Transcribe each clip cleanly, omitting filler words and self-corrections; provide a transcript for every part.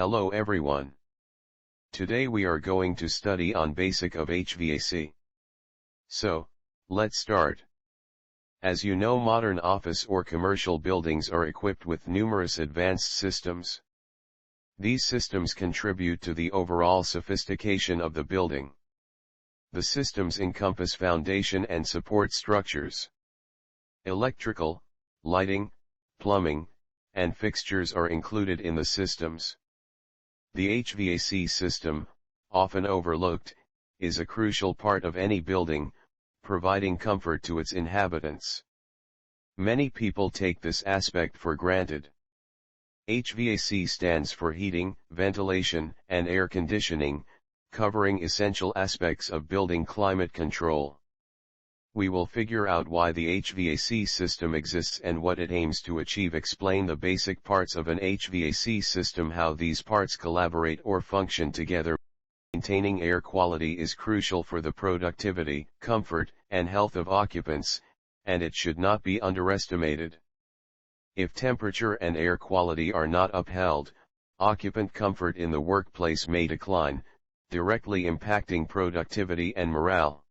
Hello everyone. Today we are going to study on basic of HVAC. So, let's start. As you know, modern office or commercial buildings are equipped with numerous advanced systems. These systems contribute to the overall sophistication of the building. The systems encompass foundation and support structures. Electrical, lighting, plumbing, and fixtures are included in the systems. The HVAC system, often overlooked, is a crucial part of any building, providing comfort to its inhabitants. Many people take this aspect for granted. HVAC stands for heating, ventilation, and air conditioning, covering essential aspects of building climate control. We will figure out why the HVAC system exists and what it aims to achieve. Explain the basic parts of an HVAC system, how these parts collaborate or function together. Maintaining air quality is crucial for the productivity, comfort, and health of occupants, and it should not be underestimated. If temperature and air quality are not upheld, occupant comfort in the workplace may decline, directly impacting productivity and morale.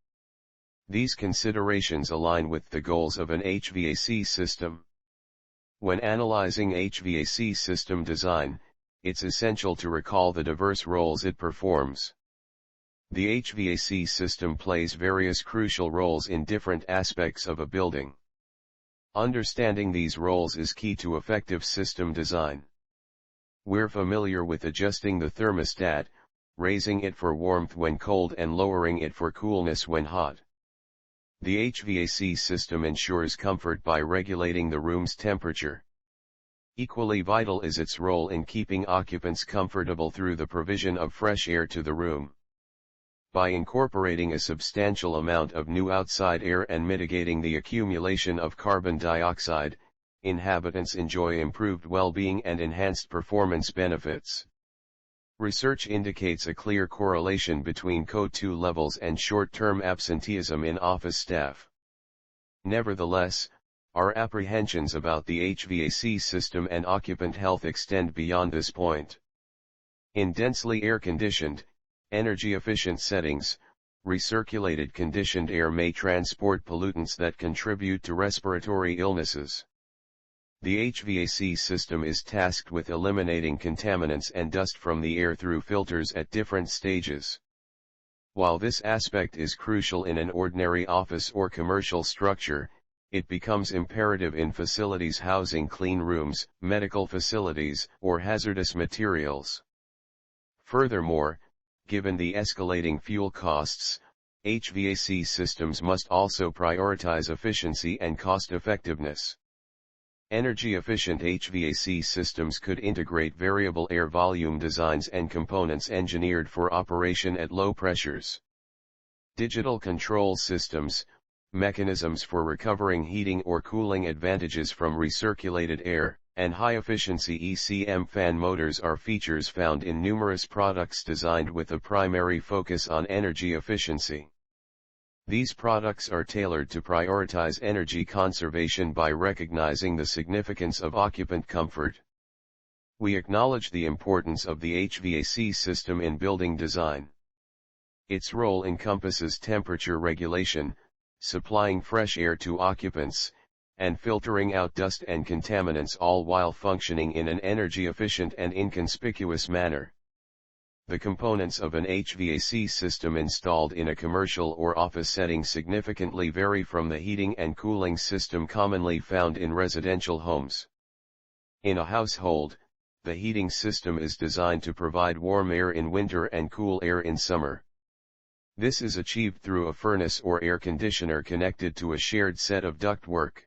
These considerations align with the goals of an HVAC system. When analyzing HVAC system design, it's essential to recall the diverse roles it performs. The HVAC system plays various crucial roles in different aspects of a building. Understanding these roles is key to effective system design. We're familiar with adjusting the thermostat, raising it for warmth when cold and lowering it for coolness when hot. The HVAC system ensures comfort by regulating the room's temperature. Equally vital is its role in keeping occupants comfortable through the provision of fresh air to the room. By incorporating a substantial amount of new outside air and mitigating the accumulation of carbon dioxide, inhabitants enjoy improved well-being and enhanced performance benefits. Research indicates a clear correlation between CO2 levels and short-term absenteeism in office staff. Nevertheless, our apprehensions about the HVAC system and occupant health extend beyond this point. In densely air-conditioned, energy-efficient settings, recirculated conditioned air may transport pollutants that contribute to respiratory illnesses. The HVAC system is tasked with eliminating contaminants and dust from the air through filters at different stages. While this aspect is crucial in an ordinary office or commercial structure, it becomes imperative in facilities housing clean rooms, medical facilities, or hazardous materials. Furthermore, given the escalating fuel costs, HVAC systems must also prioritize efficiency and cost-effectiveness. Energy-efficient HVAC systems could integrate variable air volume designs and components engineered for operation at low pressures. Digital control systems, mechanisms for recovering heating or cooling advantages from recirculated air, and high-efficiency ECM fan motors are features found in numerous products designed with a primary focus on energy efficiency. These products are tailored to prioritize energy conservation by recognizing the significance of occupant comfort. We acknowledge the importance of the HVAC system in building design. Its role encompasses temperature regulation, supplying fresh air to occupants, and filtering out dust and contaminants, all while functioning in an energy-efficient and inconspicuous manner. The components of an HVAC system installed in a commercial or office setting significantly vary from the heating and cooling system commonly found in residential homes. In a household, the heating system is designed to provide warm air in winter and cool air in summer. This is achieved through a furnace or air conditioner connected to a shared set of ductwork.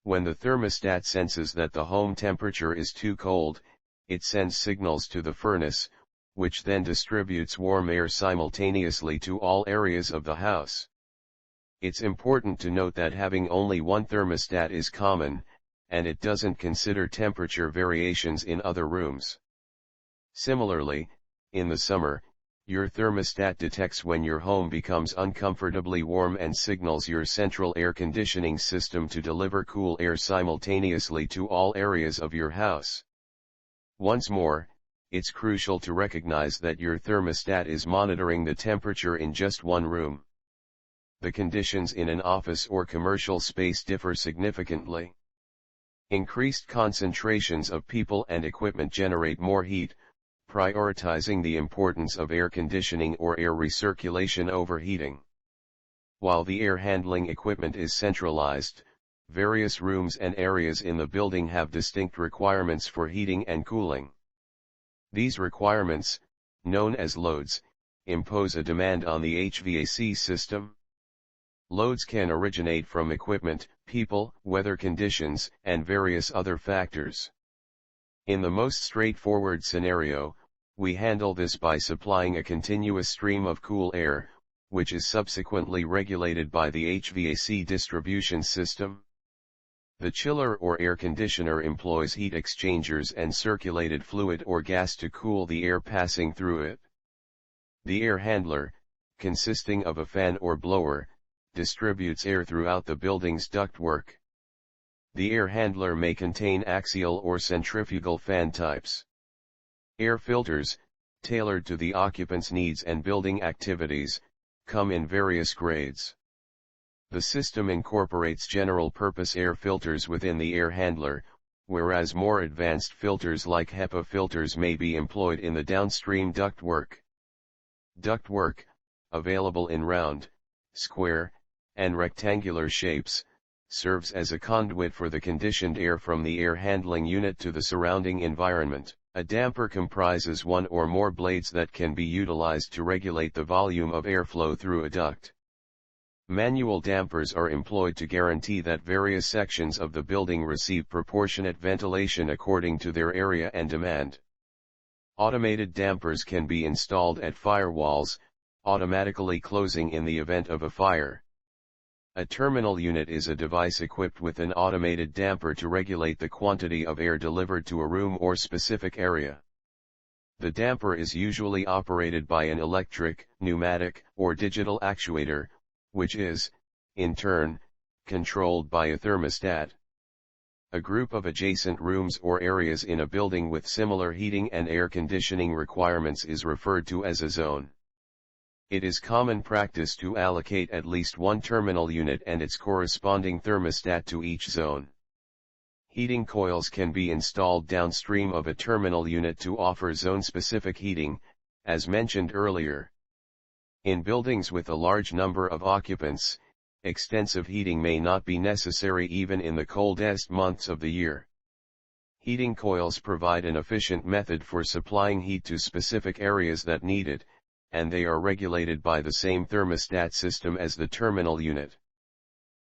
When the thermostat senses that the home temperature is too cold, it sends signals to the furnace, which then distributes warm air simultaneously to all areas of the house. It's important to note that having only one thermostat is common, and it doesn't consider temperature variations in other rooms. Similarly, in the summer, your thermostat detects when your home becomes uncomfortably warm and signals your central air conditioning system to deliver cool air simultaneously to all areas of your house. Once more, it's crucial to recognize that your thermostat is monitoring the temperature in just one room. The conditions in an office or commercial space differ significantly. Increased concentrations of people and equipment generate more heat, prioritizing the importance of air conditioning or air recirculation over heating. While the air handling equipment is centralized, various rooms and areas in the building have distinct requirements for heating and cooling. These requirements, known as loads, impose a demand on the HVAC system. Loads can originate from equipment, people, weather conditions, and various other factors. In the most straightforward scenario, we handle this by supplying a continuous stream of cool air, which is subsequently regulated by the HVAC distribution system. The chiller or air conditioner employs heat exchangers and circulated fluid or gas to cool the air passing through it. The air handler, consisting of a fan or blower, distributes air throughout the building's ductwork. The air handler may contain axial or centrifugal fan types. Air filters, tailored to the occupant's needs and building activities, come in various grades. The system incorporates general-purpose air filters within the air handler, whereas more advanced filters like HEPA filters may be employed in the downstream ductwork. Ductwork, available in round, square, and rectangular shapes, serves as a conduit for the conditioned air from the air handling unit to the surrounding environment. A damper comprises one or more blades that can be utilized to regulate the volume of airflow through a duct. Manual dampers are employed to guarantee that various sections of the building receive proportionate ventilation according to their area and demand. Automated dampers can be installed at firewalls, automatically closing in the event of a fire. A terminal unit is a device equipped with an automated damper to regulate the quantity of air delivered to a room or specific area. The damper is usually operated by an electric, pneumatic, or digital actuator, which is, in turn, controlled by a thermostat. A group of adjacent rooms or areas in a building with similar heating and air conditioning requirements is referred to as a zone. It is common practice to allocate at least one terminal unit and its corresponding thermostat to each zone. Heating coils can be installed downstream of a terminal unit to offer zone-specific heating, as mentioned earlier. In buildings with a large number of occupants, extensive heating may not be necessary even in the coldest months of the year. Heating coils provide an efficient method for supplying heat to specific areas that need it, and they are regulated by the same thermostat system as the terminal unit.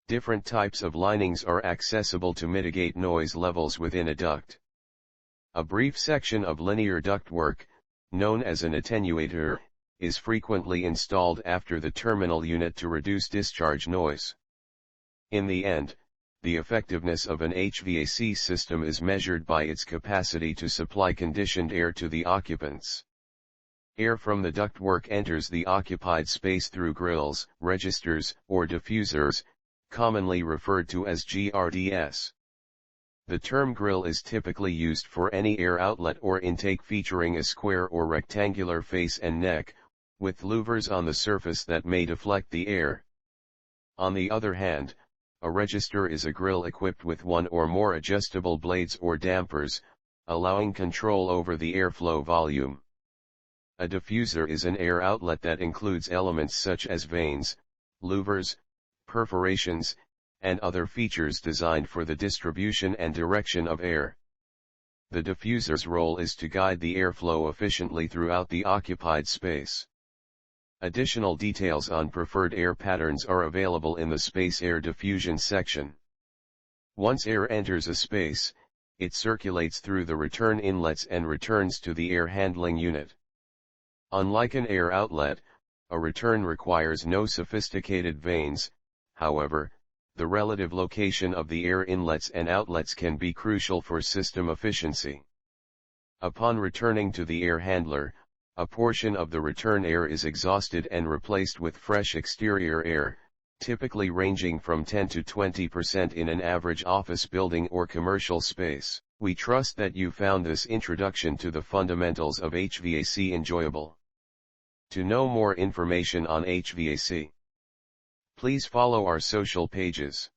Different types of linings are accessible to mitigate noise levels within a duct. A brief section of linear ductwork, known as an attenuator, is frequently installed after the terminal unit to reduce discharge noise. In the end, the effectiveness of an HVAC system is measured by its capacity to supply conditioned air to the occupants. Air from the ductwork enters the occupied space through grills, registers, or diffusers, commonly referred to as GRDS. The term grill is typically used for any air outlet or intake featuring a square or rectangular face and neck, with louvers on the surface that may deflect the air. On the other hand, a register is a grill equipped with one or more adjustable blades or dampers, allowing control over the airflow volume. A diffuser is an air outlet that includes elements such as vanes, louvers, perforations, and other features designed for the distribution and direction of air. The diffuser's role is to guide the airflow efficiently throughout the occupied space. Additional details on preferred air patterns are available in the space air diffusion section. Once air enters a space, it circulates through the return inlets and returns to the air handling unit. Unlike an air outlet, a return requires no sophisticated vanes. However, the relative location of the air inlets and outlets can be crucial for system efficiency. Upon returning to the air handler, a portion of the return air is exhausted and replaced with fresh exterior air, typically ranging from 10 to 20% in an average office building or commercial space. We trust that you found this introduction to the fundamentals of HVAC enjoyable. To know more information on HVAC, please follow our social pages.